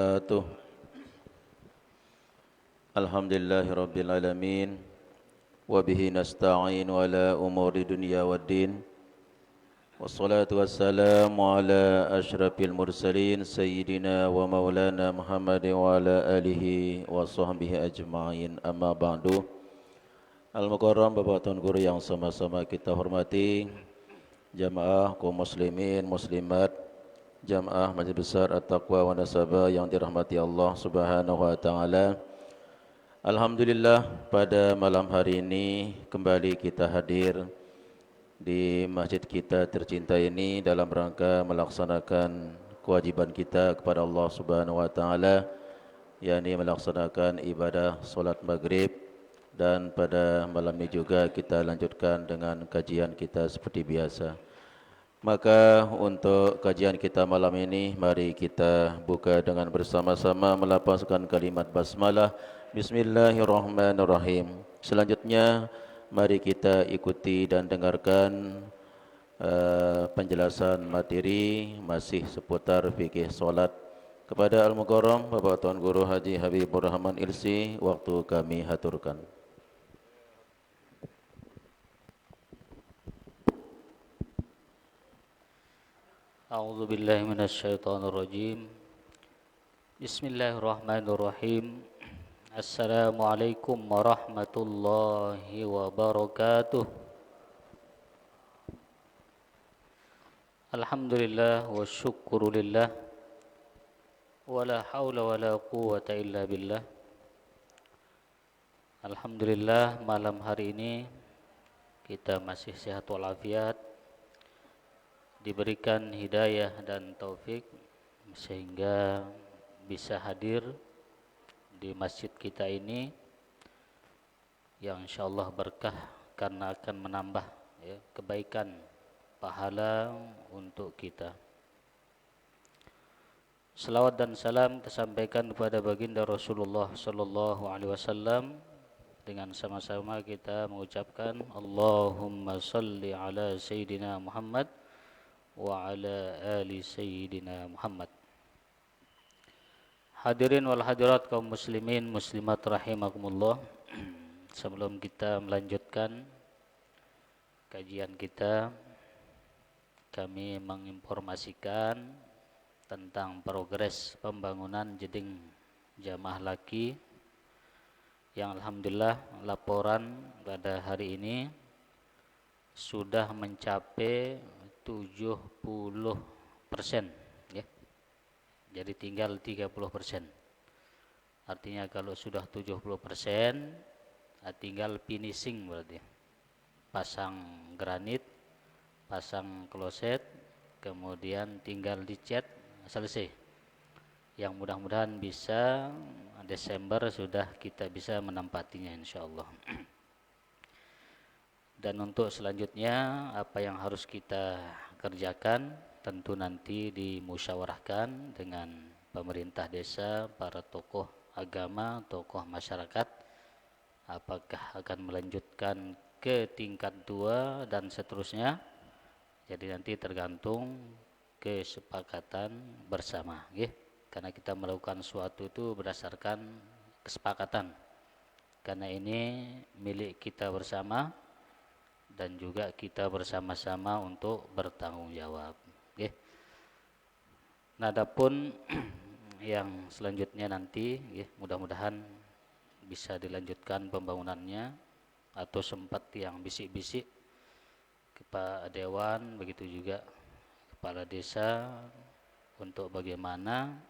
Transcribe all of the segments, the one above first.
وبركاته. الحمد لله رب العالمين وبه نستعين على أمور الدنيا والدين والصلاة والسلام على أشرف المرسلين سيدنا ومولانا محمد وعلى آله وصحبه أجمعين. أما بعد, Al-Mukarram Bapak Tuan Guru yang sama-sama kita hormati, jamaah kaum muslimin muslimat, jamaah Majlis Besar At-Taqwa wa Nasabah yang dirahmati Allah Subhanahu wa taala. Alhamdulillah, pada malam hari ini kembali kita hadir di masjid kita tercinta ini dalam rangka melaksanakan kewajiban kita kepada Allah Subhanahu wa taala, yakni melaksanakan ibadah solat maghrib. Dan pada malam ini juga kita lanjutkan dengan kajian kita seperti biasa. Maka untuk kajian kita malam ini, mari kita buka dengan bersama-sama melafazkan kalimat basmalah. Bismillahirrahmanirrahim. Selanjutnya mari kita ikuti dan dengarkan penjelasan materi masih seputar fikih solat. Kepada Al-Mukarram Bapak Tuan Guru Haji Habibur Rahman Ilsi, waktu kami haturkan. A'udzu billahi minasyaitonir rajim. Bismillahirrahmanirrahim. Assalamualaikum warahmatullahi wabarakatuh. Alhamdulillah wa syukurulillah wa la haula wa la quwwata illa billah. Alhamdulillah, malam hari ini kita masih sehat walafiat, diberikan hidayah dan taufik sehingga bisa hadir di masjid kita ini yang insyaallah berkah karena akan menambah kebaikan pahala untuk kita. Selawat dan salam tersampaikan kepada baginda Rasulullah sallallahu alaihi wasallam. Dengan sama-sama kita mengucapkan Allahumma salli ala Sayyidina Muhammad wa ala ali Sayyidina Muhammad. Hadirin wal hadirat kaum muslimin muslimat rahimakumullah. Sebelum kita melanjutkan kajian kita, kami menginformasikan tentang progres pembangunan jeding jamaah laki yang alhamdulillah laporan pada hari ini sudah mencapai 70%, ya. Jadi tinggal 30%. Artinya kalau sudah 70%, tinggal finishing berarti. Pasang granit, pasang kloset, kemudian tinggal dicat, selesai. Yang mudah-mudahan bisa Desember sudah kita bisa menempatinya insyaallah. Dan untuk selanjutnya apa yang harus kita kerjakan tentu nanti dimusyawarahkan dengan pemerintah desa, para tokoh agama, tokoh masyarakat, apakah akan melanjutkan ke tingkat 2 dan seterusnya. Jadi nanti tergantung kesepakatan bersama, ya. Karena kita melakukan suatu itu berdasarkan kesepakatan. Karena ini milik kita bersama dan juga kita bersama-sama untuk bertanggung jawab. Okay. Nah, adapun yang selanjutnya nanti, mudah-mudahan bisa dilanjutkan pembangunannya atau sempat yang bisik-bisik kepada dewan, begitu juga kepala desa untuk bagaimana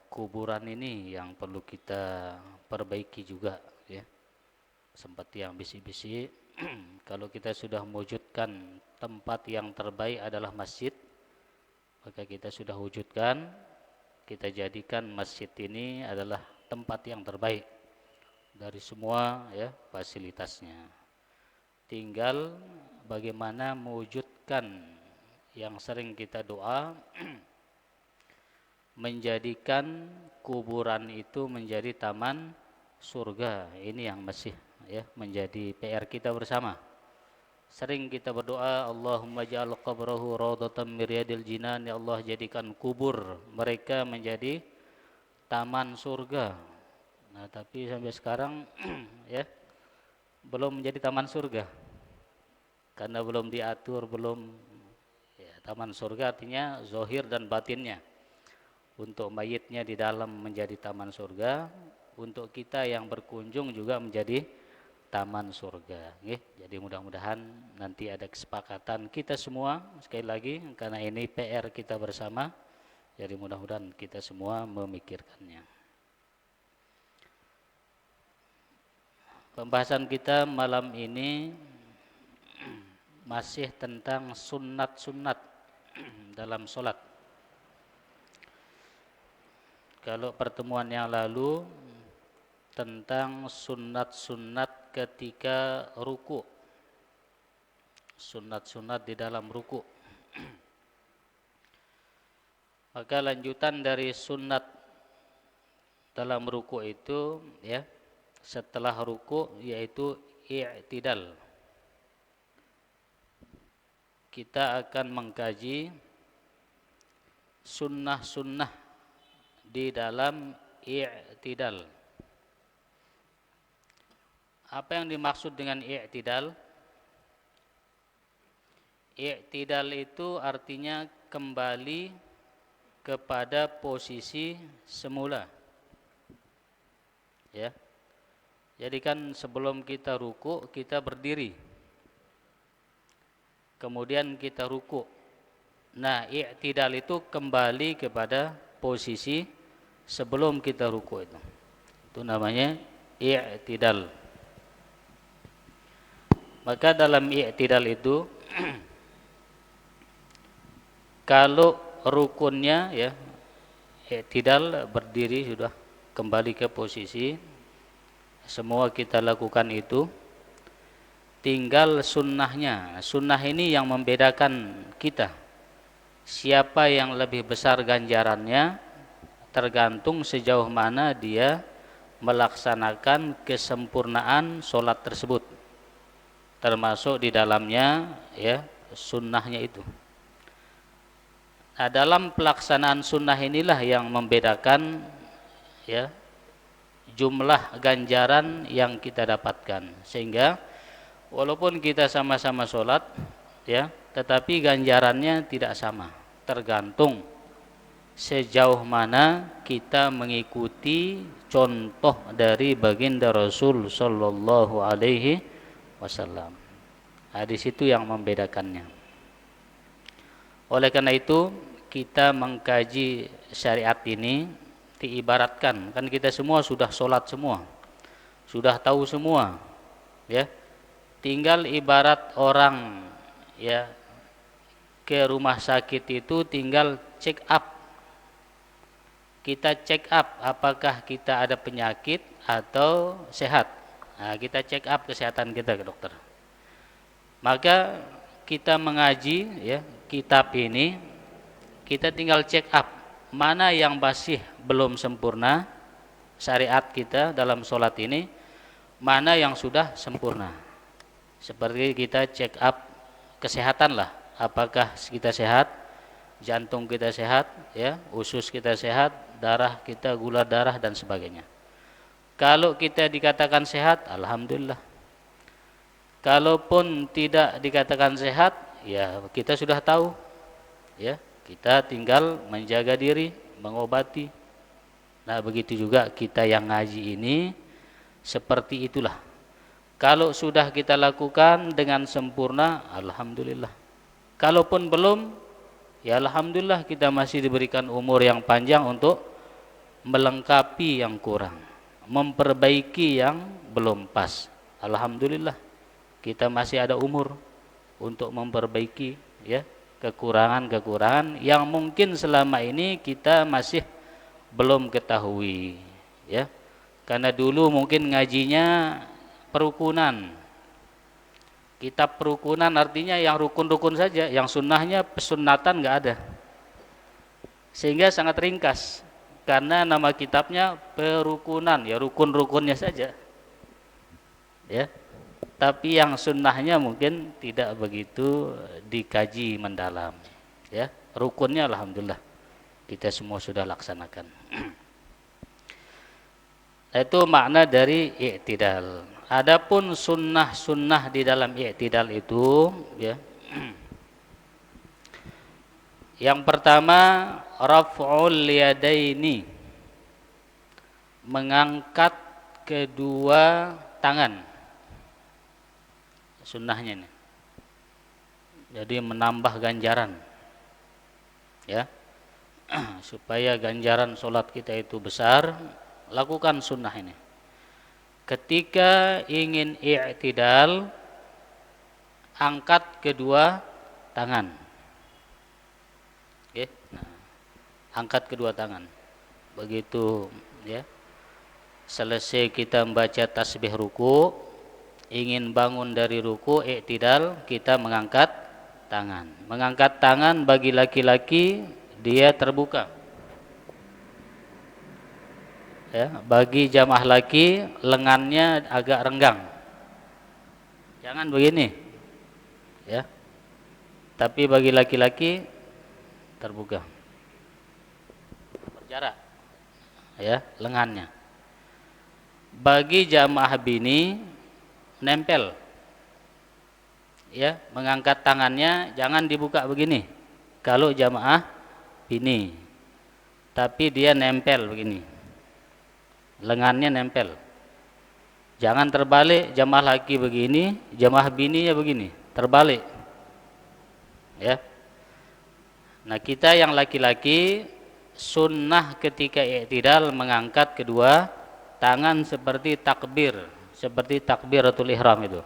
kuburan ini yang perlu kita perbaiki juga, ya. Sempat yang bisik-bisik kalau kita sudah mewujudkan tempat yang terbaik adalah masjid, maka kita sudah wujudkan, kita jadikan masjid ini adalah tempat yang terbaik dari semua, ya, fasilitasnya. Tinggal bagaimana mewujudkan yang sering kita doa menjadikan kuburan itu menjadi taman surga. Ini yang masih, ya, menjadi PR kita bersama. Sering kita berdoa, Allahumma ja'al qabrahu raudhatan min riyadil jinan, ya Allah jadikan kubur mereka menjadi taman surga. Nah, tapi sampai sekarang ya belum menjadi taman surga. Karena belum diatur, belum ya, taman surga artinya zahir dan batinnya. Untuk mayitnya di dalam menjadi taman surga, untuk kita yang berkunjung juga menjadi taman surga. Jadi mudah-mudahan nanti ada kesepakatan kita semua, sekali lagi karena ini PR kita bersama, jadi mudah-mudahan kita semua memikirkannya. Pembahasan kita malam ini masih tentang sunat-sunat dalam sholat. Kalau pertemuan yang lalu tentang sunat-sunat ketika ruku, sunat-sunat di dalam ruku. Maka lanjutan dari sunat dalam ruku itu ya, setelah ruku yaitu i'tidal. Kita akan mengkaji sunnah-sunnah di dalam i'tidal. Apa yang dimaksud dengan i'tidal? I'tidal itu artinya kembali kepada posisi semula. Ya. Jadi kan sebelum kita ruku, kita berdiri. Kemudian kita ruku. Nah, i'tidal itu kembali kepada posisi sebelum kita ruku itu. Itu namanya i'tidal. Maka dalam i'tidal itu kalau rukunnya ya, i'tidal berdiri sudah kembali ke posisi, semua kita lakukan itu. Tinggal sunnahnya. Sunnah ini yang membedakan kita. Siapa yang lebih besar ganjarannya tergantung sejauh mana dia melaksanakan kesempurnaan sholat tersebut. Termasuk di dalamnya ya sunnahnya itu. Nah, dalam pelaksanaan sunnah inilah yang membedakan ya jumlah ganjaran yang kita dapatkan. Sehingga walaupun kita sama-sama sholat ya, tetapi ganjarannya tidak sama. Tergantung sejauh mana kita mengikuti contoh dari baginda Rasul sallallahu alaihi wasallam. Nah, di situ yang membedakannya. Oleh karena itu kita mengkaji syariat ini diibaratkan, kan kita semua sudah sholat semua, sudah tahu semua, ya. Tinggal ibarat orang ya ke rumah sakit itu tinggal check up. Kita check up apakah kita ada penyakit atau sehat. Nah, kita check up kesehatan kita ke dokter. Maka kita mengaji ya kitab ini, kita tinggal check up mana yang masih belum sempurna syariat kita dalam sholat ini, mana yang sudah sempurna. Seperti kita check up kesehatan lah, apakah kita sehat, jantung kita sehat, ya, usus kita sehat, darah kita, gula darah dan sebagainya. Kalau kita dikatakan sehat, alhamdulillah. Kalaupun tidak dikatakan sehat, ya kita sudah tahu, ya kita tinggal menjaga diri, mengobati. Nah begitu juga kita yang ngaji ini seperti itulah. Kalau sudah kita lakukan dengan sempurna, alhamdulillah. Kalaupun belum, ya alhamdulillah kita masih diberikan umur yang panjang untuk melengkapi yang kurang, memperbaiki yang belum pas. Alhamdulillah kita masih ada umur untuk memperbaiki ya kekurangan-kekurangan yang mungkin selama ini kita masih belum ketahui, ya. Karena dulu mungkin ngajinya perukunan, kitab perukunan artinya yang rukun-rukun saja, yang sunnahnya pesunatan nggak ada, sehingga sangat ringkas karena nama kitabnya perukunan, ya rukun-rukunnya saja, ya. tapi yang sunnahnya mungkin tidak begitu dikaji mendalam. Ya, rukunnya alhamdulillah kita semua sudah laksanakan. Itu makna dari i'tidal. Adapun sunnah-sunnah di dalam i'tidal itu, ya. Yang pertama, raf'ul yadaini, mengangkat kedua tangan. Sunnahnya ini. Jadi menambah ganjaran. Ya. Supaya ganjaran sholat kita itu besar, lakukan sunnah ini. Ketika ingin i'tidal, angkat kedua tangan. Oke. Nah, angkat kedua tangan. Begitu, ya. Selesai kita membaca tasbih ruku, ingin bangun dari ruku, i'tidal, kita mengangkat tangan. Mengangkat tangan bagi laki-laki dia terbuka. Ya, bagi jamaah laki lengannya agak renggang. Jangan begini. Ya. Tapi bagi laki-laki terbuka. Berjarak. Ya, lengannya. Bagi jamaah bini nempel. Ya, mengangkat tangannya jangan dibuka begini. Kalau jamaah bini. Tapi dia nempel begini. Lengannya nempel. Jangan terbalik, jamaah laki begini, jamaah bininya begini, terbalik. Ya. Nah, kita yang laki-laki sunnah ketika i'tidal mengangkat kedua tangan seperti takbiratul ihram itu.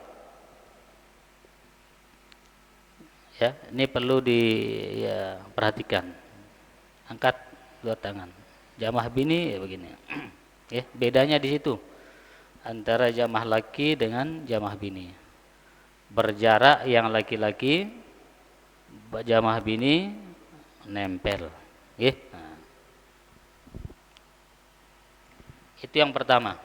Ya, ini perlu diperhatikan. Angkat dua tangan. Jamaah bini ya begini. Ya, bedanya di situ antara jamaah laki dengan jamaah bini. Berjarak yang laki-laki, jamaah bini nempel. Ya. Nah. Itu yang pertama.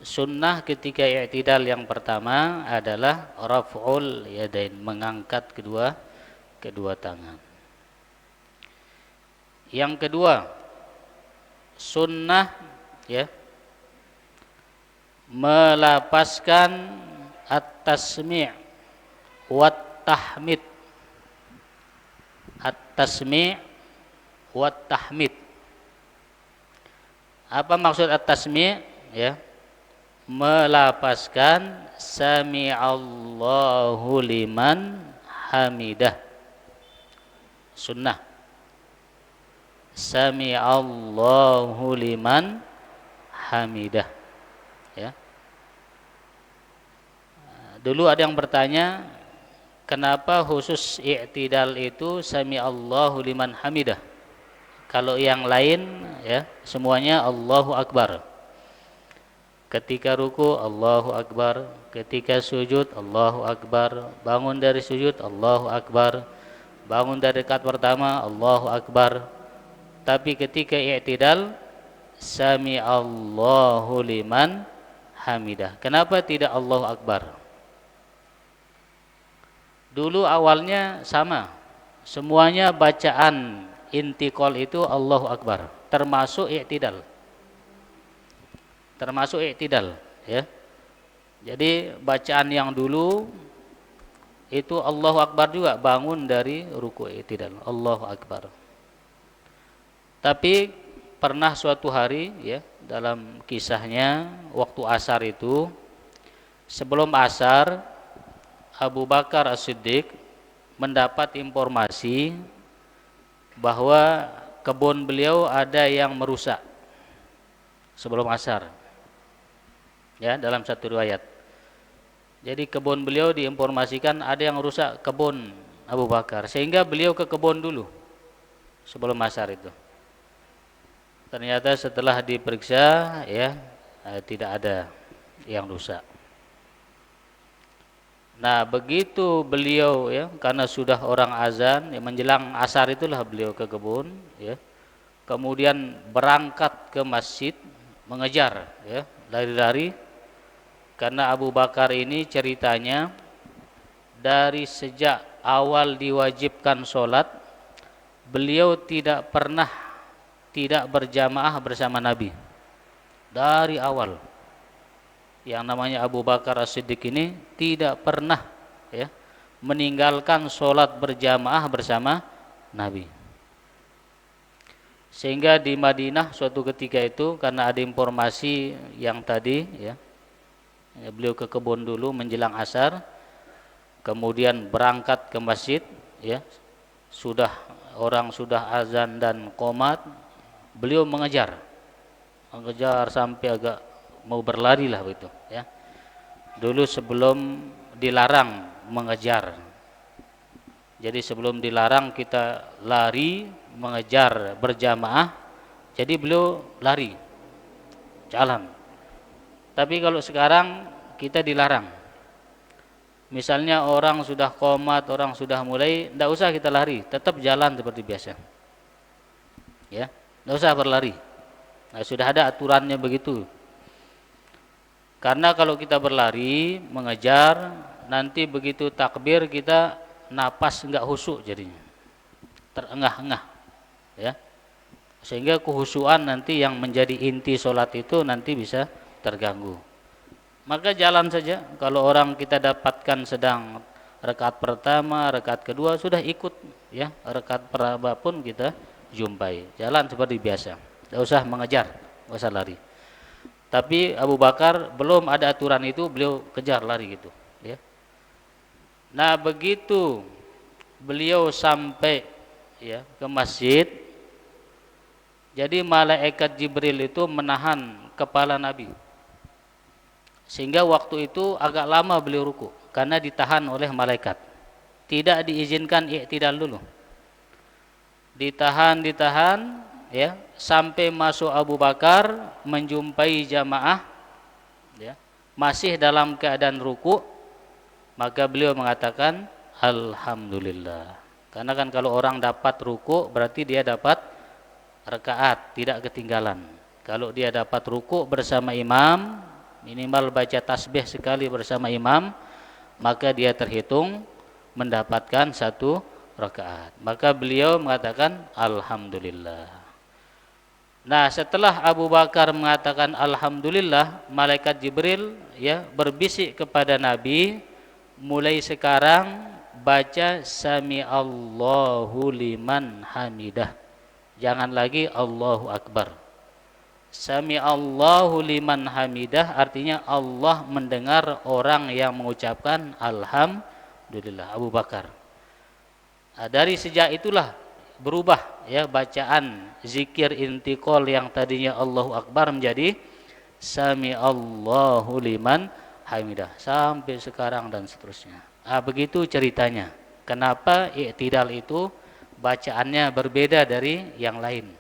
Sunnah ketika i'tidal yang pertama adalah raf'ul yadain, mengangkat kedua tangan. Yang kedua, sunnah, ya, melapaskan at-tasmi' wat tahmid. At-tasmi' wat tahmid. Apa maksud at-tasmi'? Ya, melapaskan sami'allahu liman hamidah. Sunnah. Sami'allahu liman hamidah. Ya. Dulu ada yang bertanya, kenapa khusus i'tidal itu sami'allahu liman hamidah? Kalau yang lain, ya, semuanya Allahu Akbar. Ketika ruku Allahu Akbar, ketika sujud Allahu Akbar, bangun dari sujud Allahu Akbar, bangun dari rakaat pertama Allahu Akbar. Tapi ketika i'tidal sami'allahu liman hamidah. Kenapa tidak Allahu Akbar? Dulu awalnya sama. Semuanya bacaan intiqal itu Allahu Akbar, termasuk i'tidal. Termasuk i'tidal, ya. Jadi bacaan yang dulu itu Allahu Akbar juga, bangun dari ruku i'tidal, Allahu Akbar. Tapi pernah suatu hari, ya, dalam kisahnya waktu asar itu, sebelum asar Abu Bakar As-Siddiq mendapat informasi bahwa kebun beliau ada yang merusak sebelum asar. Ya, dalam satu riwayat. Jadi kebun beliau diinformasikan ada yang rusak kebun Abu Bakar, sehingga beliau ke kebun dulu sebelum asar itu. Ternyata setelah diperiksa, ya, tidak ada yang rusak. Nah, begitu beliau, ya, karena sudah orang azan, ya, menjelang asar itulah beliau ke kebun, ya. Kemudian berangkat ke masjid, mengejar, ya, lari-lari. Karena Abu Bakar ini ceritanya dari sejak awal diwajibkan sholat, beliau tidak pernah tidak berjamaah bersama Nabi. Dari awal. Yang namanya Abu Bakar As-Siddiq ini tidak pernah ya meninggalkan sholat berjamaah bersama Nabi. Sehingga di Madinah suatu ketika itu karena ada informasi yang tadi ya, beliau ke kebun dulu menjelang asar, kemudian berangkat ke masjid ya, orang sudah azan dan qomat, beliau mengejar sampai agak mau berlari lah begitu ya. Dulu sebelum dilarang mengejar. Jadi sebelum dilarang kita lari mengejar berjamaah, jadi beliau lari jalan. Tapi kalau sekarang kita dilarang. Misalnya orang sudah qomat, orang sudah mulai, tidak usah kita lari, tetap jalan seperti biasa. Ya, tidak usah berlari. Nah, sudah ada aturannya begitu. Karena kalau kita berlari, mengejar, nanti begitu takbir kita napas enggak khusyuk jadinya. Terengah-engah. Ya. Sehingga kehusyuan nanti yang menjadi inti sholat itu nanti bisa terganggu. Maka jalan saja. Kalau orang kita dapatkan sedang rakaat pertama, rakaat kedua, sudah ikut. Ya, rakaat pertama pun kita jumpai. Jalan seperti biasa. Tidak usah mengejar, tidak usah lari. Tapi Abu Bakar belum ada aturan itu, beliau kejar lari gitu ya. Nah, begitu beliau sampai ya ke masjid, jadi malaikat Jibril itu menahan kepala Nabi. Sehingga waktu itu agak lama beliau ruku karena ditahan oleh malaikat. Tidak diizinkan i'tidal dulu. Ditahan ya, sampai masuk Abu Bakar menjumpai jamaah ya, masih dalam keadaan ruku, maka beliau mengatakan alhamdulillah. Karena kan kalau orang dapat ruku berarti dia dapat rakaat, tidak ketinggalan. Kalau dia dapat ruku bersama imam, minimal baca tasbih sekali bersama imam, maka dia terhitung mendapatkan satu rakaat. Maka beliau mengatakan alhamdulillah. Nah, setelah Abu Bakar mengatakan alhamdulillah, malaikat Jibril ya berbisik kepada Nabi, mulai sekarang baca sami Allahu liman hamidah. Jangan lagi Allahu Akbar. Sami Allahu liman hamidah artinya Allah mendengar orang yang mengucapkan alhamdulillah. Abu Bakar. Nah, dari sejak itulah berubah ya bacaan zikir intiqal yang tadinya Allahu Akbar menjadi Sami Allahu liman hamidah sampai sekarang dan seterusnya. Begitu ceritanya. Kenapa i'tidal itu bacaannya berbeda dari yang lain.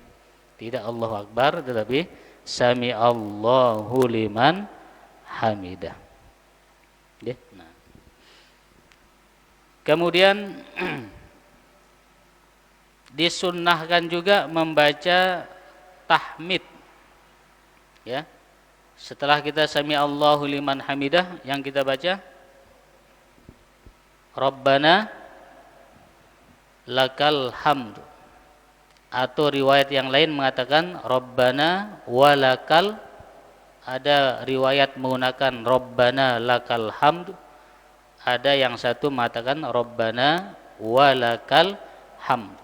Tidak Allahu Akbar tetapi Sami Allahu liman hamidah. Nah. Kemudian disunnahkan juga membaca tahmid ya. Setelah kita sami Allahu liman hamidah, yang kita baca Rabbana lakal hamd, atau riwayat yang lain mengatakan Rabbana walakal, ada riwayat menggunakan Rabbana lakal hamd, ada yang satu mengatakan Rabbana walakal hamd.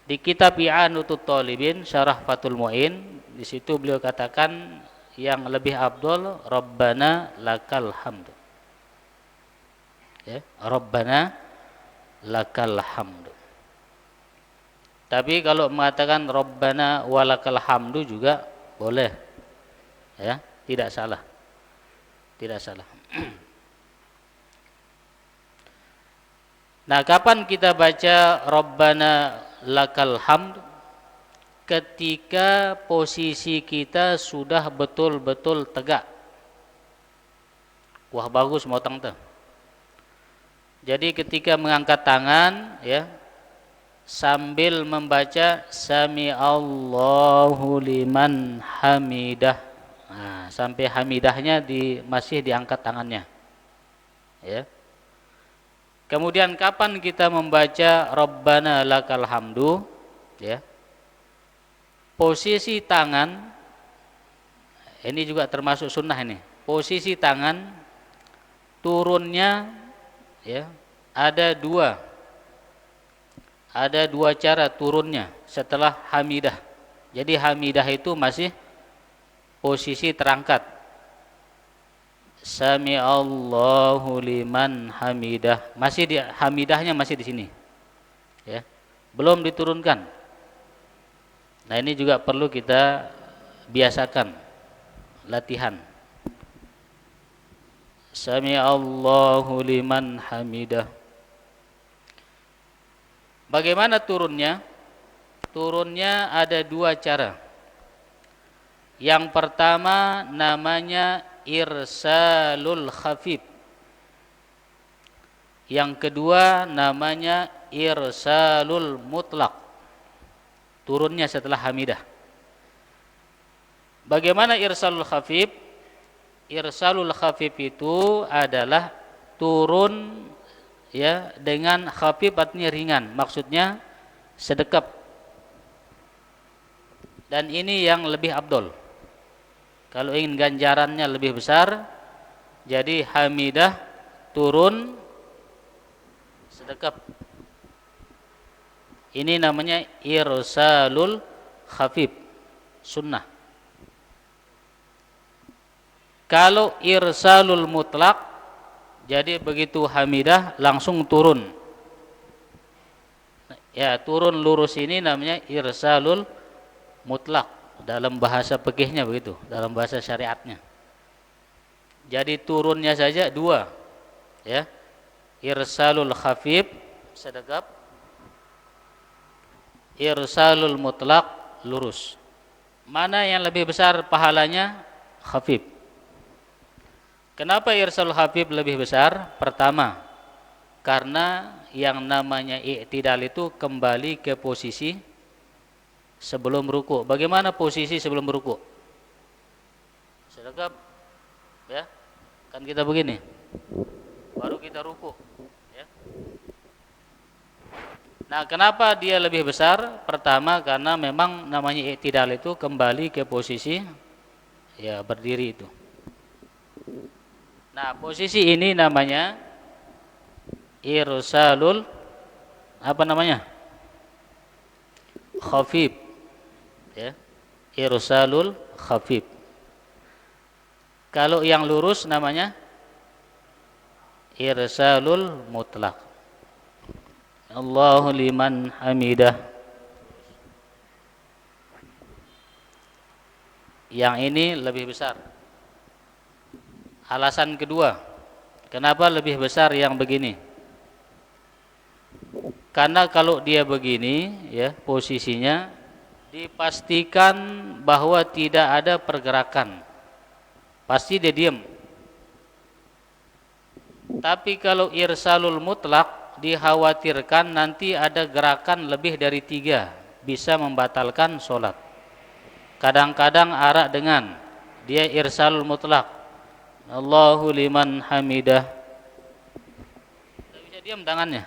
Di kitab I'anatut Talibin Syarah Fathul Mu'in, di situ beliau katakan yang lebih afdal Rabbana lakal hamd. Ya, Rabbana lakal hamd. Tapi kalau mengatakan Rabbana walakal hamdu juga boleh. Ya, tidak salah. Tidak salah. Nah, kapan kita baca Rabbana lakal hamd? Ketika posisi kita sudah betul-betul tegak. Wah, bagus motong tuh. Jadi ketika mengangkat tangan ya, sambil membaca Sami Allahu liman hamidah. Nah, sampai hamidahnya masih diangkat tangannya. Ya. Kemudian kapan kita membaca Rabbana lakal hamdu, ya. Posisi tangan ini juga termasuk sunnah ini. Posisi tangan turunnya, ya, ada dua cara turunnya setelah hamidah. Jadi hamidah itu masih posisi terangkat. Sami Allahu liman hamidah. Hamidahnya masih di sini. Ya. Belum diturunkan. Nah, ini juga perlu kita biasakan latihan. Sami Allahu liman hamidah. Bagaimana turunnya? Turunnya ada dua cara. Yang pertama namanya irsalul khafif. Yang kedua namanya irsalul mutlak. Turunnya setelah hamidah. Bagaimana irsalul khafif? Irsalul khafif itu adalah turun, ya, dengan khafif artinya ringan. Maksudnya sedekap. Dan ini yang lebih abdol. Kalau ingin ganjarannya lebih besar, jadi hamidah turun sedekap. Ini namanya irsalul khafif, sunnah. Kalau irsalul mutlak, jadi begitu hamidah langsung turun. Ya, turun lurus ini namanya irsalul mutlak. Dalam bahasa fikihnya begitu, dalam bahasa syariatnya. Jadi turunnya saja dua, ya. Irsalul khafif sedekap, irsalul mutlak lurus. Mana yang lebih besar pahalanya? Khafif. Kenapa irsalul khafif lebih besar? Pertama, karena yang namanya i'tidal itu kembali ke posisi sebelum ruku. Bagaimana posisi sebelum ruku? Sedekap, ya. Kan kita begini. Baru kita ruku, ya. Nah, kenapa dia lebih besar? Pertama, karena memang namanya i'tidal itu kembali ke posisi, ya, berdiri itu. Nah, posisi ini namanya irsalul khafif. Ya, irsalul khafif. Kalau yang lurus namanya irsalul mutlak. Allahu liman hamidah. Yang ini lebih besar. Alasan kedua, kenapa lebih besar yang begini? Karena kalau dia begini, ya, posisinya dipastikan bahwa tidak ada pergerakan. Pasti dia diam. Tapi kalau irsalul mutlak, dikhawatirkan nanti ada gerakan lebih dari 3, bisa membatalkan sholat. Kadang-kadang arak dengan dia irsalul mutlak, Allahu liman hamidah, tidak bisa diam tangannya.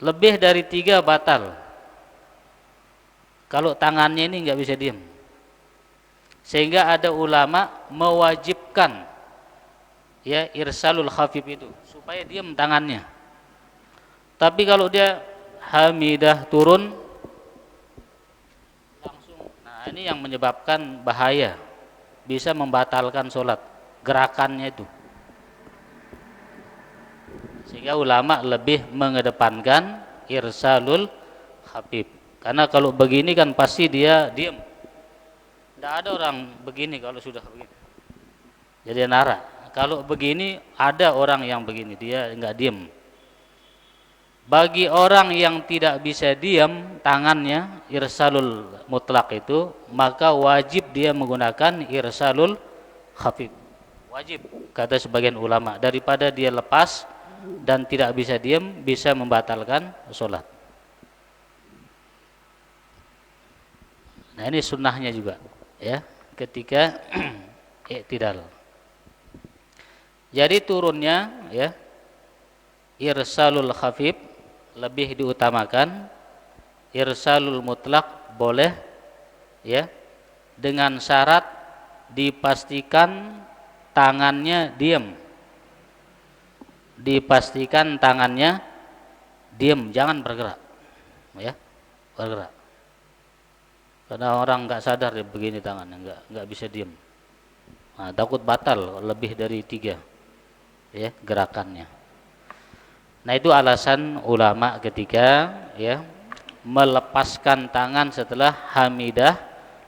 Lebih dari 3 batal. Kalau tangannya ini nggak bisa diam. Sehingga ada ulama mewajibkan, ya, irsalul khafif itu supaya diam tangannya. Tapi kalau dia hamidah turun langsung, nah ini yang menyebabkan bahaya, bisa membatalkan sholat, gerakannya itu. Sehingga ulama lebih mengedepankan irsalul khafif. Karena kalau begini kan pasti dia diam. Tidak ada orang begini kalau sudah begini. Jadi nara. Kalau begini ada orang yang begini, dia enggak diam. Bagi orang yang tidak bisa diam tangannya irsalul mutlak itu, maka wajib dia menggunakan irsalul khafif. Wajib, kata sebagian ulama, daripada dia lepas dan tidak bisa diam, bisa membatalkan sholat. Nah, ini sunnahnya juga, ya. ketika i'tidal. Jadi turunnya ya irsalul khafif lebih diutamakan, irsalul mutlak boleh ya, dengan syarat dipastikan tangannya diam. Dipastikan tangannya diam, jangan bergerak. Ya, bergerak. Karena orang nggak sadar dia begini tangannya, nggak bisa diam. Nah, takut batal lebih dari 3 ya gerakannya. Nah, itu alasan ulama ketika ya melepaskan tangan setelah hamidah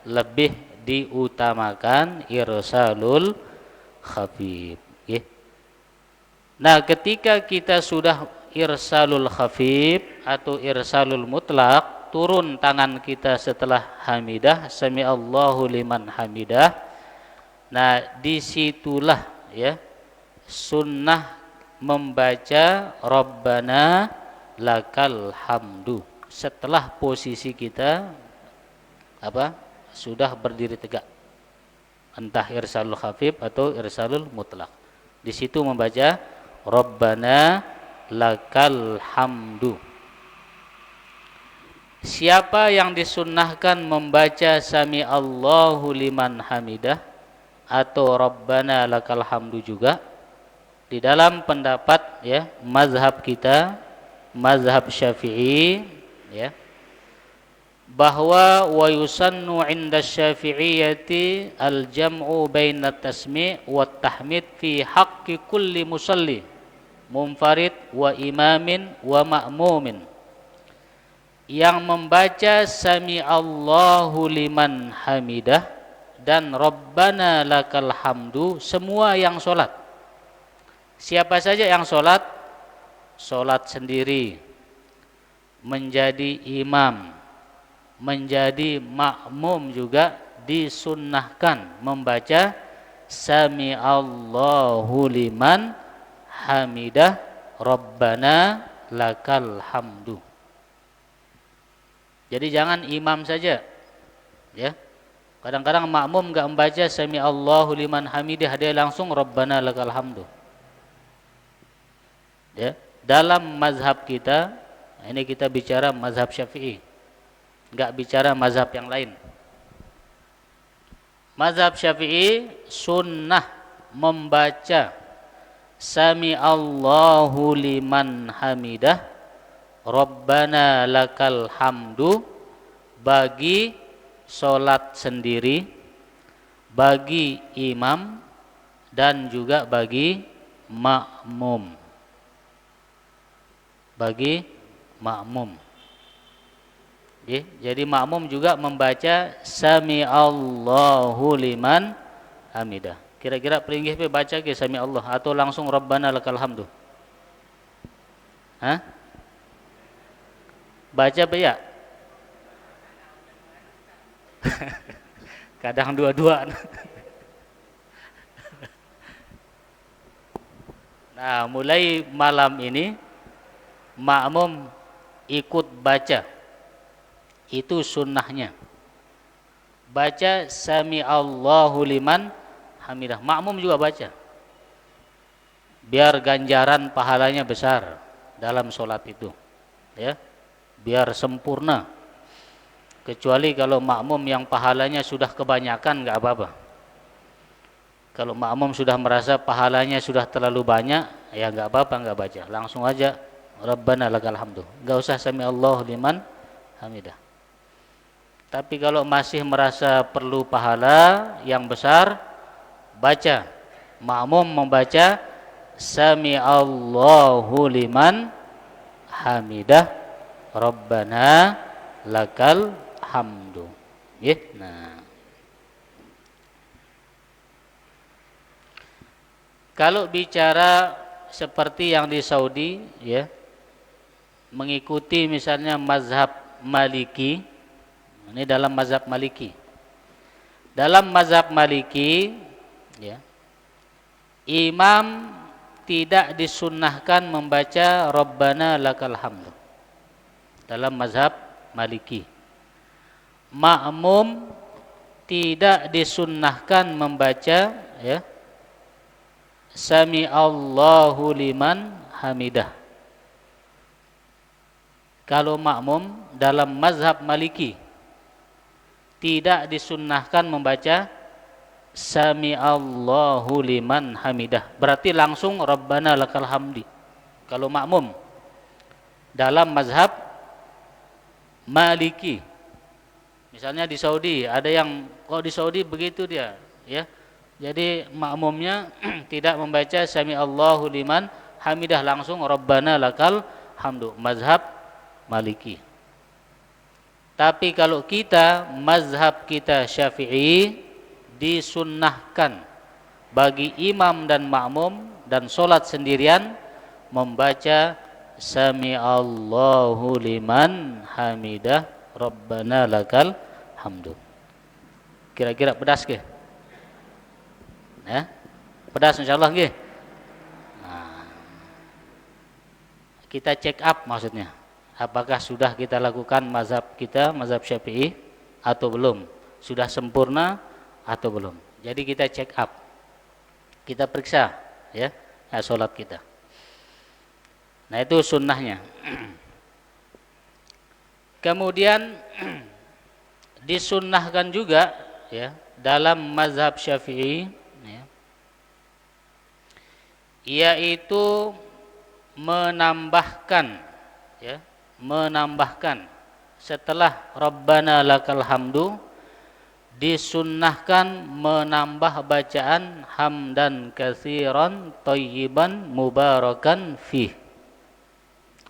lebih diutamakan irsalul khafif. Nah, ketika kita sudah irsalul khafif atau irsalul mutlak, turun tangan kita setelah hamidah, sami Allahu liman hamidah. Nah, disitulah ya sunnah membaca Rabbana lakal hamdu setelah posisi kita sudah berdiri tegak, entah irsalul khafif atau irsalul mutlak. Di situ membaca Rabbana lakal hamdu. Siapa yang disunnahkan membaca sami Allahu liman hamidah atau Rabbana lakal hamdu juga, di dalam pendapat ya mazhab kita, mazhab Syafi'i ya, bahwa wa yusannu 'inda Syafi'iyyati al-jam'u baina tasmi' wa tahmid fi haqqi kulli musalli munfarid wa imamin wa ma'mumin. Yang membaca sami Allahu liman hamidah dan Rabbana lakal hamdu semua yang sholat. Siapa saja yang sholat sendiri, menjadi imam, menjadi makmum juga disunnahkan membaca sami Allahu liman hamidah Rabbana lakal hamdu. Jadi jangan imam saja ya. Kadang-kadang makmum enggak membaca sami Allahu liman hamidah, dia langsung Rabbana lakal hamdu. Ya, dalam mazhab kita, ini kita bicara mazhab Syafi'i, enggak bicara mazhab yang lain. Mazhab Syafi'i sunnah membaca sami Allahu liman hamidah Rabbana lakal hamdu bagi sholat sendiri, bagi imam, dan juga bagi makmum. Bagi makmum. Jadi makmum juga membaca sami Allahu liman hamidah. Kira-kira peringgih pe baca ke sami Allah atau langsung Rabbana lakal hamdu? Hah? Baca pe ya? Kadang dua-dua. Nah, mulai malam ini makmum ikut baca, itu sunnahnya. Baca sami Allahu liman hamidah, makmum juga baca, biar ganjaran pahalanya besar dalam sholat itu ya, biar sempurna. Kecuali kalau makmum yang pahalanya sudah kebanyakan enggak apa-apa. Kalau makmum sudah merasa pahalanya sudah terlalu banyak, ya enggak apa-apa, enggak baca, langsung aja Rabbana lakal hamdu, enggak usah sami Allahu liman hamidah. Tapi kalau masih merasa perlu pahala yang besar, baca, makmum membaca sami Allahu liman hamidah Rabbana lakal hamdu. Nah, kalau bicara seperti yang di Saudi ya, mengikuti misalnya mazhab Maliki, ini dalam mazhab Maliki. Dalam mazhab Maliki ya, imam tidak disunnahkan membaca Rabbana lakal hamdu. Dalam mazhab Maliki, makmum tidak disunnahkan membaca ya Sami Allahu liman hamidah. Kalau makmum dalam mazhab Maliki tidak disunnahkan membaca Sami Allahu liman hamidah. Berarti langsung Rabbana lakal hamdi. Kalau makmum dalam mazhab Maliki. Misalnya di Saudi, ada yang kok di Saudi begitu dia, ya. Jadi makmumnya tidak membaca Sami Allahu liman hamidah, langsung Rabbana lakal hamdu, mazhab Maliki. Tapi kalau kita, mazhab kita Syafi'i, disunnahkan bagi imam dan makmum dan solat sendirian membaca Sami Allahu liman hamidah Rabbana lakal hamdu. Kira-kira pedas ke? Ya? Pedas insyaallah nggih. Nah, kita check up maksudnya. Apakah sudah kita lakukan mazhab kita, mazhab Syafi'i atau belum? Sudah sempurna atau belum? Jadi kita check up. Kita periksa ya, salat kita. Nah, itu sunnahnya. Kemudian disunnahkan juga ya dalam mazhab Syafi'i ya, yaitu menambahkan ya, menambahkan setelah Rabbana lakal hamdu disunnahkan menambah bacaan hamdan katsiran thayyiban mubarakan fih.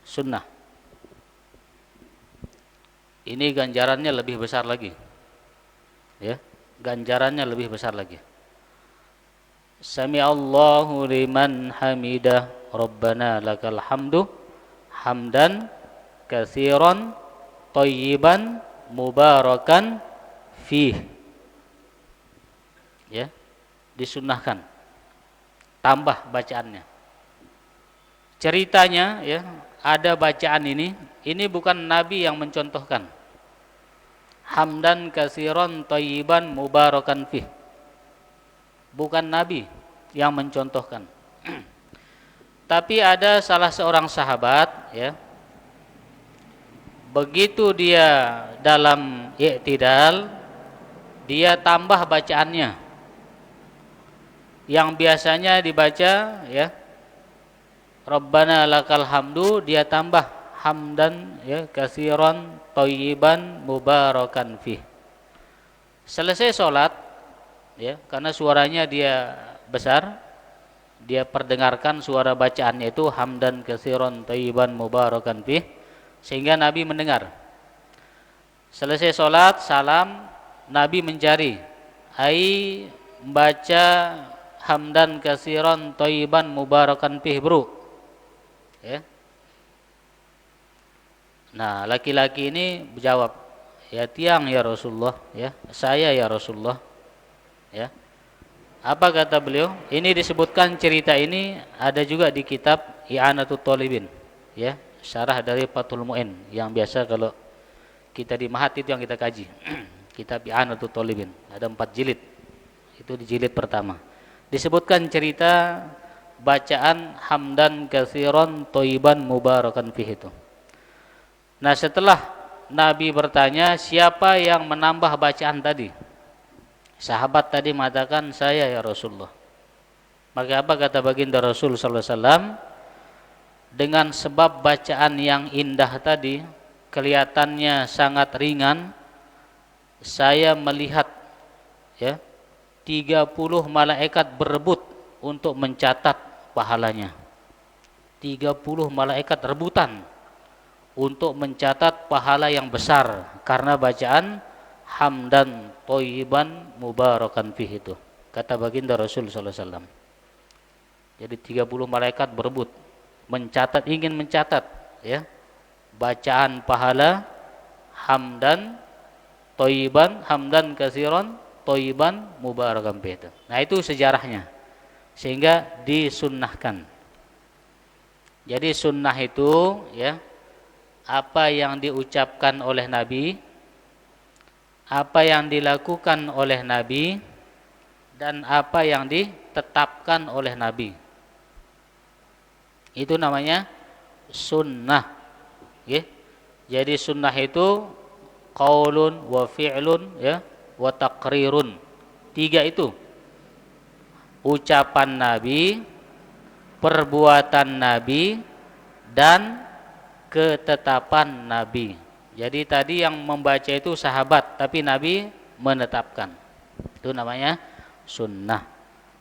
Sunnah. Ini ganjarannya lebih besar lagi. Ya, ganjarannya lebih besar lagi. Sami Allahu liman hamidah Rabbana lakal hamdu hamdan katsiran thayyiban mubarakan fih. Ya, disunnahkan. Tambah bacaannya. Ceritanya ya, ada bacaan ini bukan Nabi yang mencontohkan. Hamdan katsiran thayyiban mubarakan fih. Bukan Nabi yang mencontohkan. Tapi ada salah seorang sahabat ya. Begitu dia dalam i'tidal, dia tambah bacaannya. Yang biasanya dibaca ya Rabbana lakal hamdu, dia tambah hamdan ya katsiran thayyiban mubarakan fih. Selesai sholat ya, karena suaranya dia besar, dia perdengarkan suara bacaannya itu hamdan katsiran thayyiban mubarakan fih, sehingga Nabi mendengar. Selesai sholat, salam, Nabi mencari, ai baca hamdan katsiran thayyiban mubarakan fih, bro. Ya. Nah, laki-laki ini menjawab, ya tiang ya Rasulullah, ya saya ya Rasulullah. Ya. Apa kata beliau? Ini disebutkan cerita ini ada juga di kitab I'anatut Thalibin, ya, syarah dari Fathul Mu'in yang biasa kalau kita di Mahat itu yang kita kaji. Kitab I'anatut Thalibin, ada 4 jilid. Itu di jilid pertama. Disebutkan cerita bacaan hamdan katsiran thayyiban mubarakan fih itu. Nah, setelah Nabi bertanya siapa yang menambah bacaan tadi, sahabat tadi mengatakan saya ya Rasulullah. Maka apa kata baginda Rasul sallallahu alaihi wasallam? Dengan sebab bacaan yang indah tadi, kelihatannya sangat ringan, saya melihat ya 30 malaikat berebut untuk mencatat pahalanya. 30 malaikat rebutan untuk mencatat pahala yang besar karena bacaan hamdan thayyiban mubarakan fih itu, kata baginda Rasul sallallahu alaihi wasallam. Jadi 30 malaikat berebut mencatat, ingin mencatat ya bacaan pahala hamdan thayyiban, hamdan katsiran thayyiban mubarakan fih itu. Nah, itu sejarahnya, sehingga disunnahkan. Jadi sunnah itu ya apa yang diucapkan oleh Nabi, apa yang dilakukan oleh Nabi dan apa yang ditetapkan oleh Nabi. Itu namanya sunnah. Ya. Jadi sunnah itu qaulun wa fi'lun ya wa taqrirun. 3 itu. Ucapan Nabi, perbuatan Nabi, dan ketetapan Nabi. Jadi tadi yang membaca itu sahabat, tapi Nabi menetapkan. Itu namanya sunnah.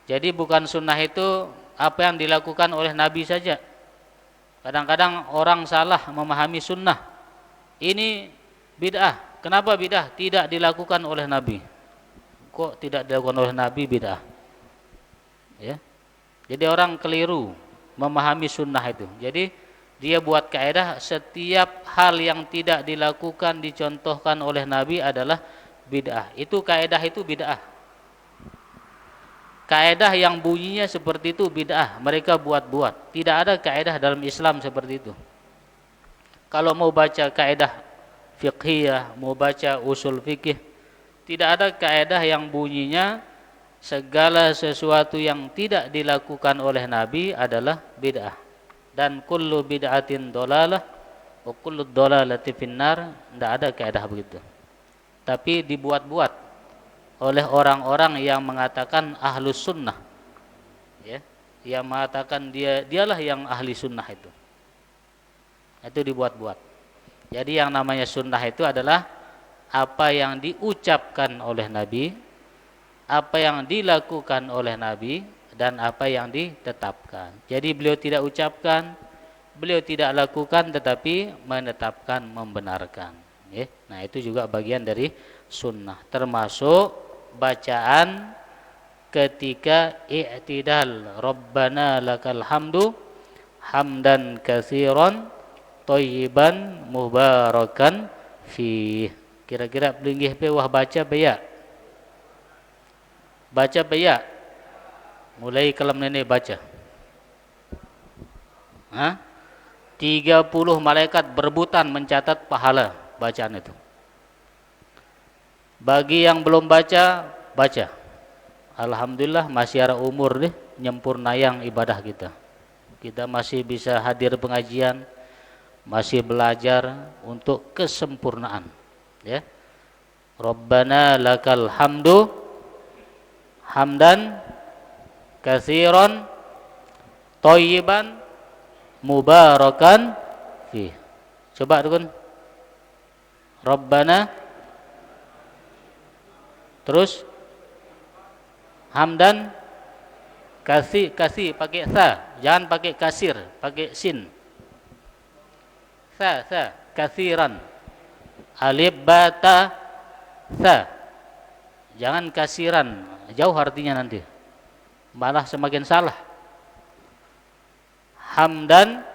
Jadi bukan sunnah itu apa yang dilakukan oleh Nabi saja. Kadang-kadang orang salah memahami sunnah. Ini bid'ah. Kenapa bid'ah? Tidak dilakukan oleh Nabi. Kok tidak dilakukan oleh Nabi bid'ah? Ya. Jadi orang keliru memahami sunnah itu. Jadi dia buat kaidah setiap hal yang tidak dilakukan dicontohkan oleh Nabi adalah bid'ah. Itu kaidah itu bid'ah. Kaidah yang bunyinya seperti itu bid'ah. Mereka buat-buat. Tidak ada kaidah dalam Islam seperti itu. Kalau mau baca kaidah fiqhiyah, mau baca usul fikih, tidak ada kaidah yang bunyinya segala sesuatu yang tidak dilakukan oleh Nabi adalah bid'ah. Dan kullu bid'atin dolalah wa kullu dolalati finnar. Tidak ada kaidah begitu. Tapi dibuat-buat oleh orang-orang yang mengatakan ahlus sunnah. Ya, yang mengatakan dialah yang ahli sunnah itu. Itu dibuat-buat. Jadi yang namanya sunnah itu adalah apa yang diucapkan oleh Nabi, apa yang dilakukan oleh Nabi, dan apa yang ditetapkan. Jadi beliau tidak ucapkan, beliau tidak lakukan, tetapi menetapkan, membenarkan. Nah itu juga bagian dari sunnah. Termasuk bacaan ketika i'tidal. Rabbana lakal hamdu hamdan katsiran thayyiban mubarakan fi. Kira-kira pelinggih pe wah baca beya. Baca beya. Mulai kalam nenek baca. 30 malaikat berebutan mencatat pahala bacaan itu. Bagi yang belum baca, baca. Alhamdulillah masih ada umur nih nyempurnayang ibadah kita. Kita masih bisa hadir pengajian, masih belajar untuk kesempurnaan. Ya. Rabbana lakal hamdu hamdan katsiran thayyiban mubarakan fi. Coba dukun. Rabbana terus hamdan kasih pakai sa, jangan pakai kasir, pakai sin. Sa kasiran. Alif bata sa. Jangan kasiran, jauh artinya nanti. Malah semakin salah. Hamdan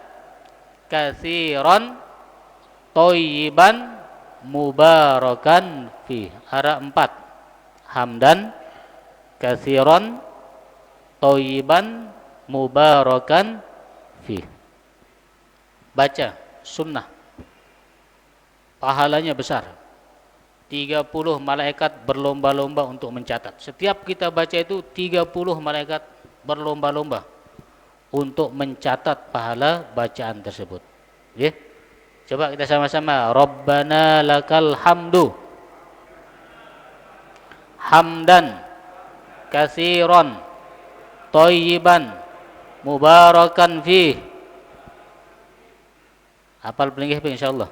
katsiran thayyiban mubarakan fi. Ada 4. Hamdan katsiran thayyiban mubarakan fi. Baca sunnah. Pahalanya besar. 30 malaikat berlomba-lomba untuk mencatat. Setiap kita baca itu 30 malaikat berlomba-lomba untuk mencatat pahala bacaan tersebut. Ya. Coba kita sama-sama. Rabbana lakal hamdu hamdan katsiran thayyiban mubarakan fi. Hafal pelinggih insyaallah.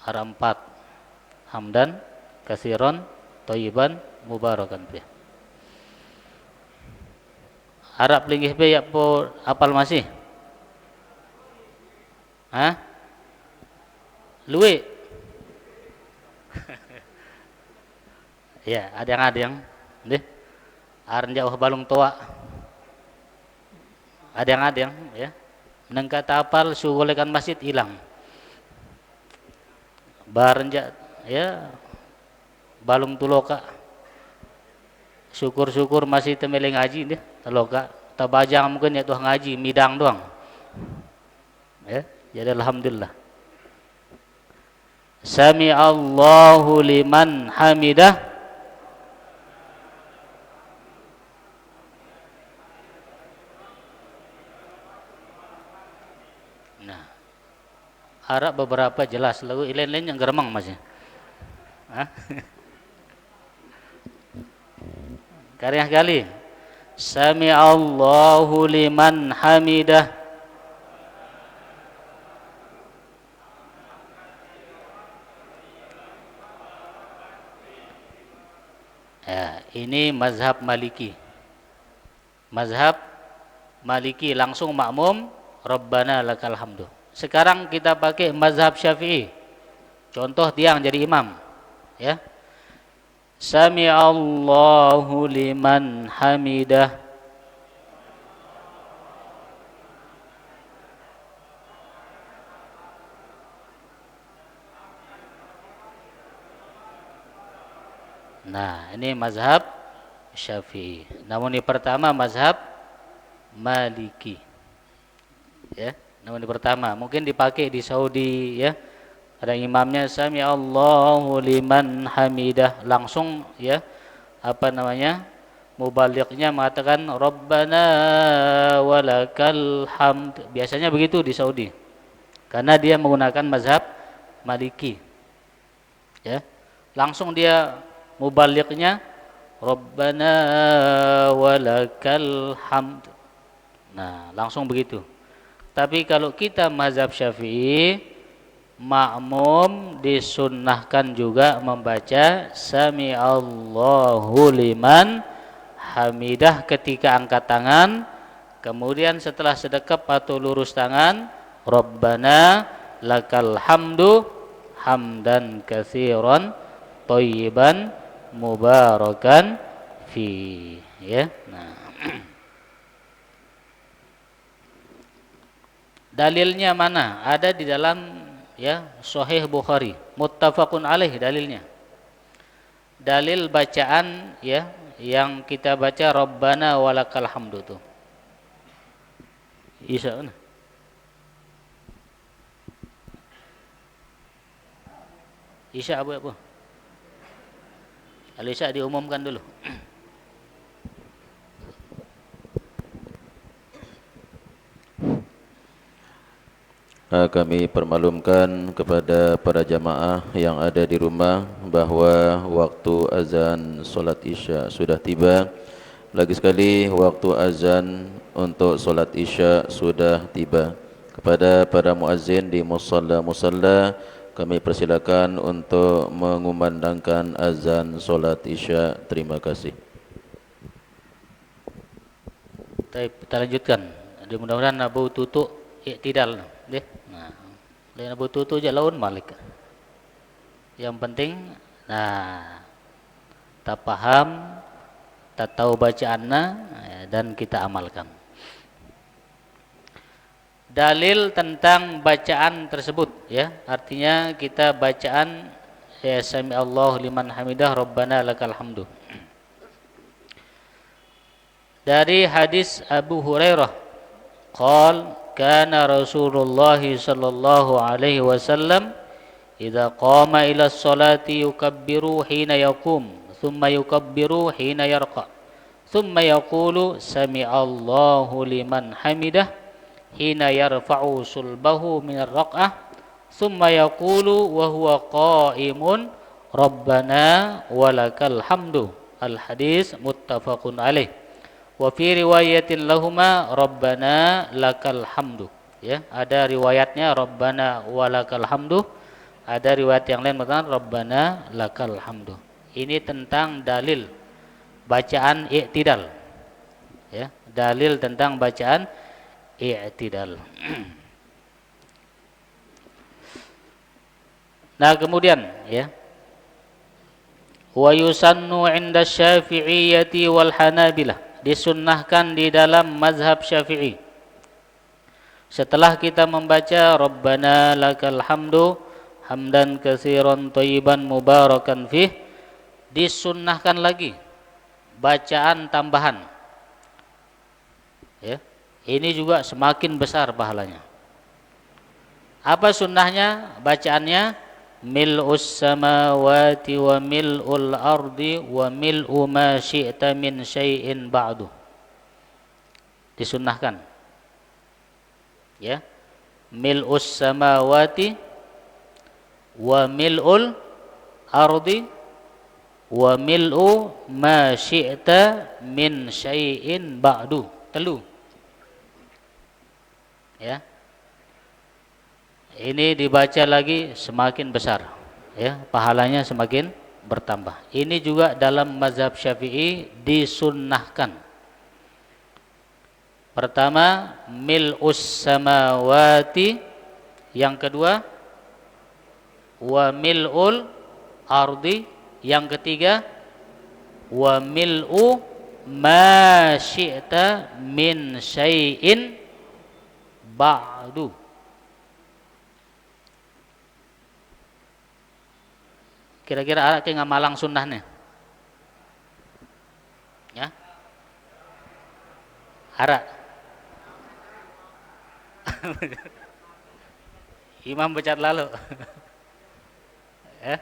Ada 4. Hamdan katsiran thayyiban mubarakan fi. Harap linggih be ya po apal masih? Luwe. Ya, ada yang deh. Aran jauh balung tua. Ada yang ya. Nengkata apal sugolekan masjid hilang. Barenja ya balung tuloka. Syukur-syukur masih temele ngaji deh. Teloka tabajang mungkin ya tuh ngaji midang doang. Ya, jadi alhamdulillah. Sami'allahu liman hamidah. Nah, Arab beberapa jelas, lalu lain-lain yang geremang masih. Hah? Karya kali. Sami'allahu liman hamidah. Ya, ini mazhab Maliki. Mazhab Maliki langsung makmum Rabbana lakal hamdu. Sekarang kita pakai mazhab Syafi'i. Contoh dia yang jadi imam, ya. Sami'allahu liman hamidah. Nah, ini mazhab Syafi'i. Namun ini pertama mazhab Maliki. Ya, namun ini pertama mungkin dipakai di Saudi, ya. Ada imamnya Sami'allahu liman hamidah, langsung, ya, apa namanya, mubalighnya mengatakan Rabbana walakal hamd. Biasanya begitu di Saudi, karena dia menggunakan mazhab Maliki, ya. Langsung dia mubalighnya Rabbana walakal hamd. Nah, langsung begitu. Tapi kalau kita mazhab Syafi'i, makmum disunnahkan juga membaca Sami'allahu liman hamidah ketika angkat tangan, kemudian setelah sedekap atau lurus tangan Rabbana lakal hamdu hamdan katsiran thayyiban mubarakan fi, ya. Nah, dalilnya mana? Ada di dalam, ya, Sahih Bukhari, muttafaqun alaih dalilnya. Dalil bacaan, ya, yang kita baca Rabbana walakal hamdu tuh. Isa mana? Isya apa? Al-Isya diumumkan dulu. Kami permaklumkan kepada para jamaah yang ada di rumah bahwa waktu azan solat Isya sudah tiba. Lagi sekali waktu azan untuk solat Isya sudah tiba. Kepada para muazzin di musalla kami persilakan untuk mengumandangkan azan solat Isya. Terima kasih. Kita lanjutkan. Mudah-mudahan Abu Tutu iktidal, deh. Nah, lain Abu Tutu aja lawan Malik. Yang penting, nah, kita paham, kita tahu bacaannya, dan kita amalkan. Dalil tentang bacaan tersebut, ya, artinya kita bacaan, ya, Sami'allahu liman hamidah Rabbana lakal hamdu. Dari hadis Abu Hurairah, qala kana Rasulullah sallallahu alaihi wasallam idza qama ila sholati yukabbiru hina yaqum thumma yukabbiru hina yarqa thumma yaqulu sami'allahu liman hamidah hina yarfa'u sulbahu min ar-raq'ah thumma yaqulu wa huwa qa'imun rabbana walakal hamdu. Al hadis muttafaqun alaih. Wa fi riwayatin lahuma rabbana lakal hamdu, ya, ada riwayatnya rabbana walakal hamdu, ada riwayat yang lain mengatakan rabbana lakal hamdu. Ini tentang dalil bacaan i'tidal, ya, dalil tentang bacaan i'tidal. Nah, kemudian, ya, wa yusannu 'inda Syafi'iyyati wal Hanabilah, disunnahkan di dalam mazhab Syafi'i. Setelah kita membaca Rabbana lakal hamdu hamdan katsiran thayyiban mubarakan fih, disunnahkan lagi bacaan tambahan, ya. Ini juga semakin besar pahalanya. Apa sunnahnya? Bacaannya mil'us samawati wa mil'ul ardi wa mil'u ma syi'ta min syai'in ba'du. Disunnahkan. Ya. Mil'us samawati wa mil'ul ardi wa mil'u ma syi'ta min syai'in ba'du. Telu. Ya. Ini dibaca lagi semakin besar, ya, pahalanya semakin bertambah. Ini juga dalam mazhab Syafi'i disunnahkan. Pertama, mil'us samawati, yang kedua wa mil'ul ardi, yang ketiga wa mil'u ma syi'ta min syai'in ba'du. Kira-kira ada ke ngamalang sunnahnya? Ya? Ada. Imam becat lalu. Ya?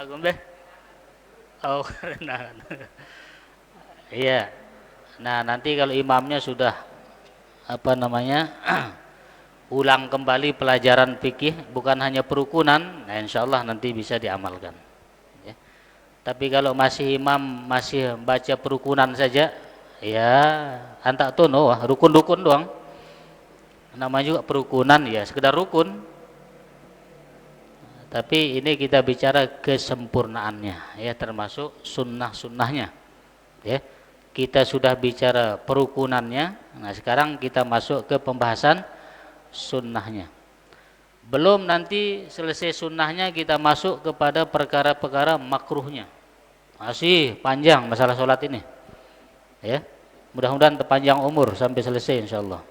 Aku deh. Oh, nah. Iya. Nah, nanti kalau imamnya sudah ulang kembali pelajaran fikih, bukan hanya perukunan, nah insyaallah nanti bisa diamalkan. Ya. Tapi kalau masih imam masih baca perukunan saja, ya antak tono, rukun-rukun doang. Namanya juga perukunan, ya sekedar rukun. Tapi ini kita bicara kesempurnaannya, ya termasuk sunnah-sunnahnya. Ya. Kita sudah bicara perukunannya, nah sekarang kita masuk ke pembahasan sunnahnya. Belum nanti selesai sunnahnya kita masuk kepada perkara-perkara makruhnya. Masih panjang masalah sholat ini. Ya, mudah-mudahan terpanjang umur sampai selesai insyaallah.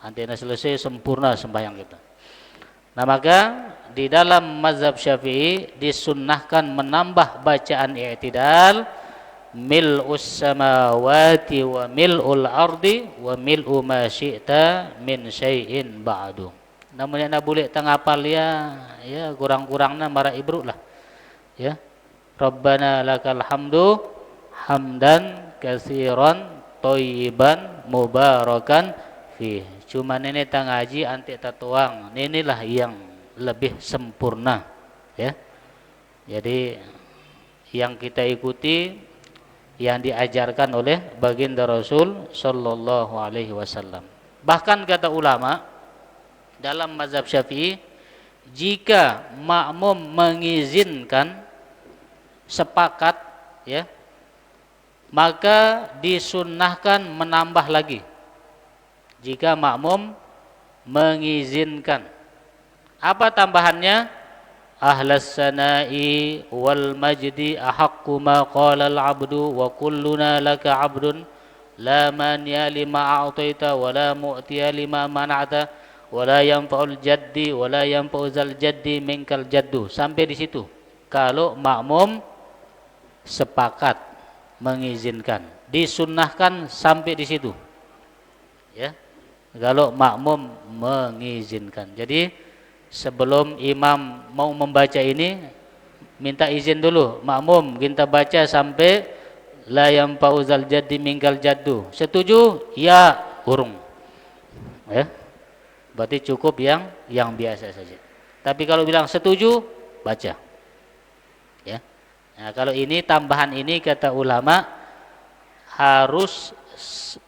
Nanti selesai sempurna sembahyang kita. Nah maka di dalam mazhab Syafi'i disunnahkan menambah bacaan i'tidal, mil'us samawati wa mil'ul ardi wa mil'u ma syi'ta min syai'in ba'du. Namun yang boleh tangapal ya kurang-kurangna marah ibru lah. Ya. Rabbana lakal hamdu hamdan katsiran thayyiban mubarakan fi. Cuman ini tangaji anti tatuang. Inilah yang lebih sempurna, ya. Jadi yang kita ikuti yang diajarkan oleh baginda Rasul sallallahu alaihi wasallam. Bahkan kata ulama dalam mazhab Syafi'i, jika makmum mengizinkan sepakat, ya, maka disunnahkan menambah lagi. Jika makmum mengizinkan. Apa tambahannya? Ahlas sana'i wal majdi ahaqqu ma qala al abdu wa kulluna laka abdun la mani'a lima a'taita wa la mu'tiya lima mana'ta wa la yanfa'ul jaddi wa la yanfa'u zal jaddi minkal jaddu. Sampai di situ. Kalau makmum sepakat mengizinkan, disunnahkan sampai di situ. Ya. Kalau makmum mengizinkan. Jadi sebelum imam mau membaca ini minta izin dulu makmum, kita baca sampai la yanfa'uzal jaddi minggal jaddu. Setuju? Ya, urung. Ya. Berarti cukup yang biasa saja. Tapi kalau bilang setuju, baca. Ya. Nah, kalau ini tambahan ini kata ulama harus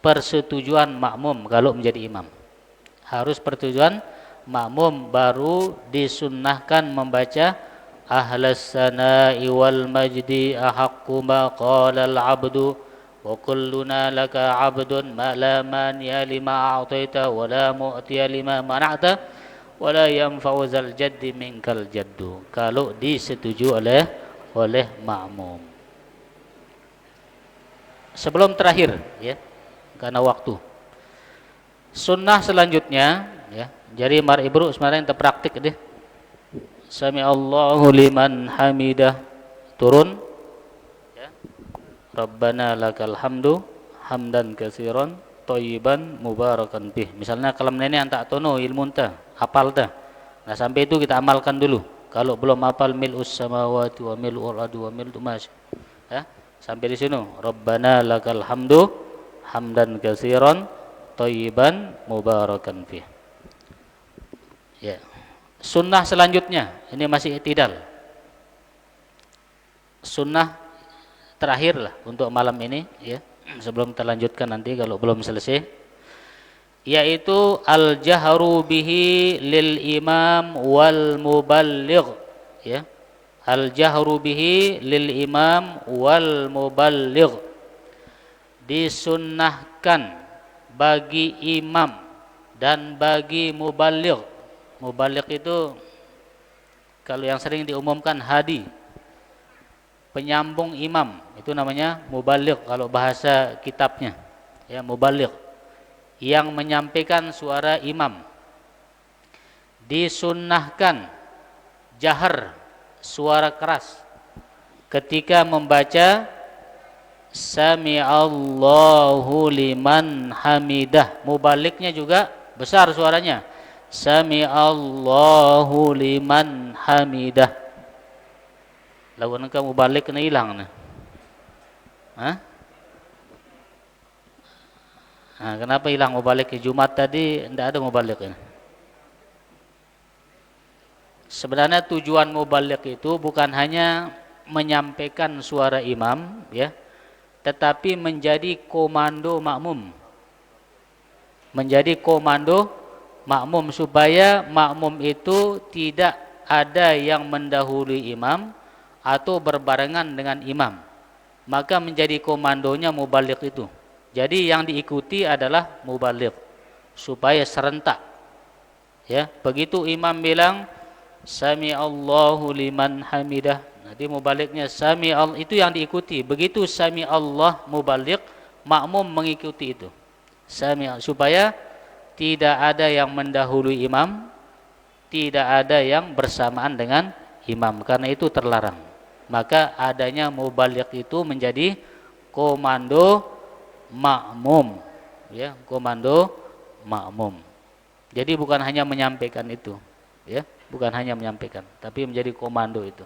persetujuan makmum kalau menjadi imam. Harus persetujuan makmum baru disunnahkan membaca ahlas sana'i wal majdi ahaqqu ma qala al abdu wa kulluna laka abdun ma la mani'a lima a'taita wa la mu'tiya lima mana'ta wa la yanfa'u zal jaddi minkal jaddu. Kalau disetujui oleh makmum. Sebelum terakhir, ya, karena waktu. Sunnah selanjutnya, ya. Jadi mar ibru sebenarnya yang terpraktik deh. Sami Allahu liman hamidah, turun, ya. Rabbana lakal hamdu hamdan katsiran thayyiban mubarakan bih. Misalnya kalam nenek antak tono ilmu ta, hafal ta. Nah, sampai itu kita amalkan dulu. Kalau belum hafal mil'us samawati wa mil'ul ardi wa mil'u ma ya, sampai di sini. Rabbana lakal hamdu hamdan katsiran thayyiban mubarakan bih. Ya. Sunnah selanjutnya, ini masih i'tidal. Sunnah terakhir lah untuk malam ini ya. Sebelum kita lanjutkan nanti kalau belum selesai, yaitu al-jahru bihi lil imam wal muballigh ya. Al-jahru bihi lil imam wal muballigh, disunnahkan bagi imam dan bagi muballigh. Muballigh itu kalau yang sering diumumkan hadi, penyambung imam, itu namanya muballigh kalau bahasa kitabnya ya. Muballigh yang menyampaikan suara imam. Disunnahkan jahar, suara keras ketika membaca Sami'allahu liman hamidah. Mubalighnya juga besar suaranya, Sami'allahu liman hamidah. Lawan kamu balik kena hilang nah. Hah? Nah, kenapa hilang mubalik? Jumat tadi tidak ada mubalik ini. Sebenarnya tujuan mubalik itu bukan hanya menyampaikan suara imam ya, tetapi menjadi komando makmum. Menjadi komando makmum supaya makmum itu tidak ada yang mendahului imam atau berbarengan dengan imam. Maka menjadi komandonya mubaligh itu. Jadi yang diikuti adalah mubaligh supaya serentak. Ya, begitu imam bilang Sami Allahu liman hamidah, nanti mubalighnya Sami Allah, itu yang diikuti. Begitu Sami Allah mubaligh, makmum mengikuti itu. Sami, supaya tidak ada yang mendahului imam, tidak ada yang bersamaan dengan imam, karena itu terlarang. Maka adanya mubaligh itu menjadi komando makmum ya, komando makmum. Jadi bukan hanya menyampaikan itu ya, bukan hanya menyampaikan, tapi menjadi komando itu.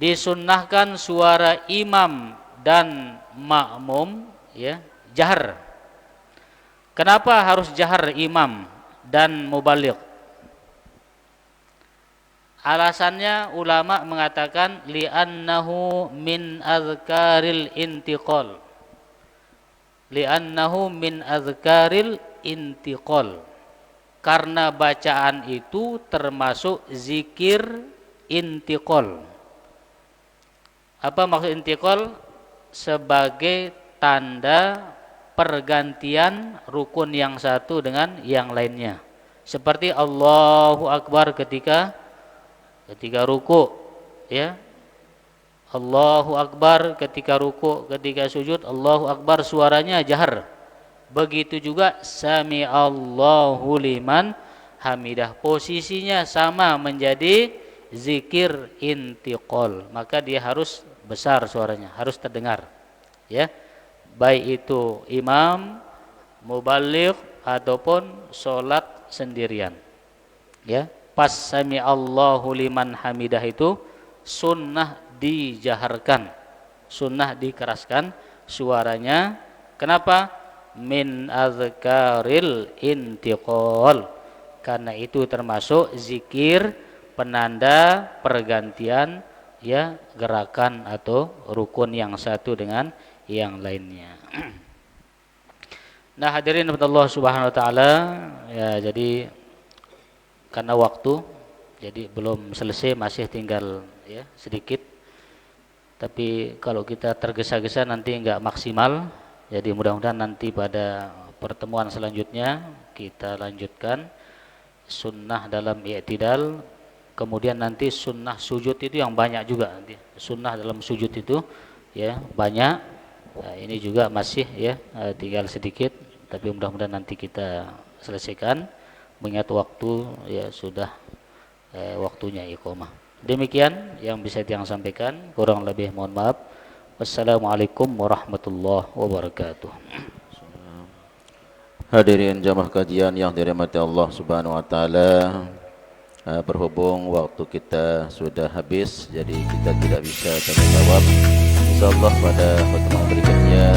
Disunnahkan suara imam dan makmum ya jahar. Kenapa harus jahar imam dan mubaligh? Alasannya ulama mengatakan li'annahu min azkaril intiqal. Li'annahu min azkaril intiqal. Karena bacaan itu termasuk zikir intiqal. Apa maksud intiqal? Sebagai tanda pergantian rukun yang satu dengan yang lainnya. Seperti Allahu Akbar ketika ruku ya. Allahu Akbar ketika ruku, ketika sujud Allahu Akbar suaranya jahar. Begitu juga Sami Allahu liman hamidah, posisinya sama menjadi zikir intiqal. Maka dia harus besar suaranya, harus terdengar ya. Baik itu imam, mubaligh ataupun sholat sendirian ya. Pas Sami Allahu liman hamidah itu sunnah dijaharkan, sunnah dikeraskan suaranya. Kenapa? Min azkaril intiqal, karena itu termasuk zikir penanda pergantian ya gerakan atau rukun yang satu dengan yang lainnya. Nah, hadirin Allah Subhanahu wa taala ya, jadi karena waktu jadi belum selesai, masih tinggal ya sedikit. Tapi kalau kita tergesa-gesa nanti enggak maksimal. Jadi mudah-mudahan nanti pada pertemuan selanjutnya kita lanjutkan sunnah dalam i'tidal. Kemudian nanti sunnah sujud itu yang banyak juga nanti. Sunnah dalam sujud itu ya banyak. Nah, ini juga masih ya tinggal sedikit, tapi mudah-mudahan nanti kita selesaikan. Mengingat waktu ya sudah waktunya iqamah. Demikian yang bisa saya sampaikan, kurang lebih mohon maaf. Wassalamualaikum warahmatullahi wabarakatuh. Hadirin jamaah kajian yang dirahmati Allah Subhanahu wa taala. Berhubung waktu kita sudah habis, jadi kita tidak bisa tanya jawab. Insyaallah pada pertemuan berikutnya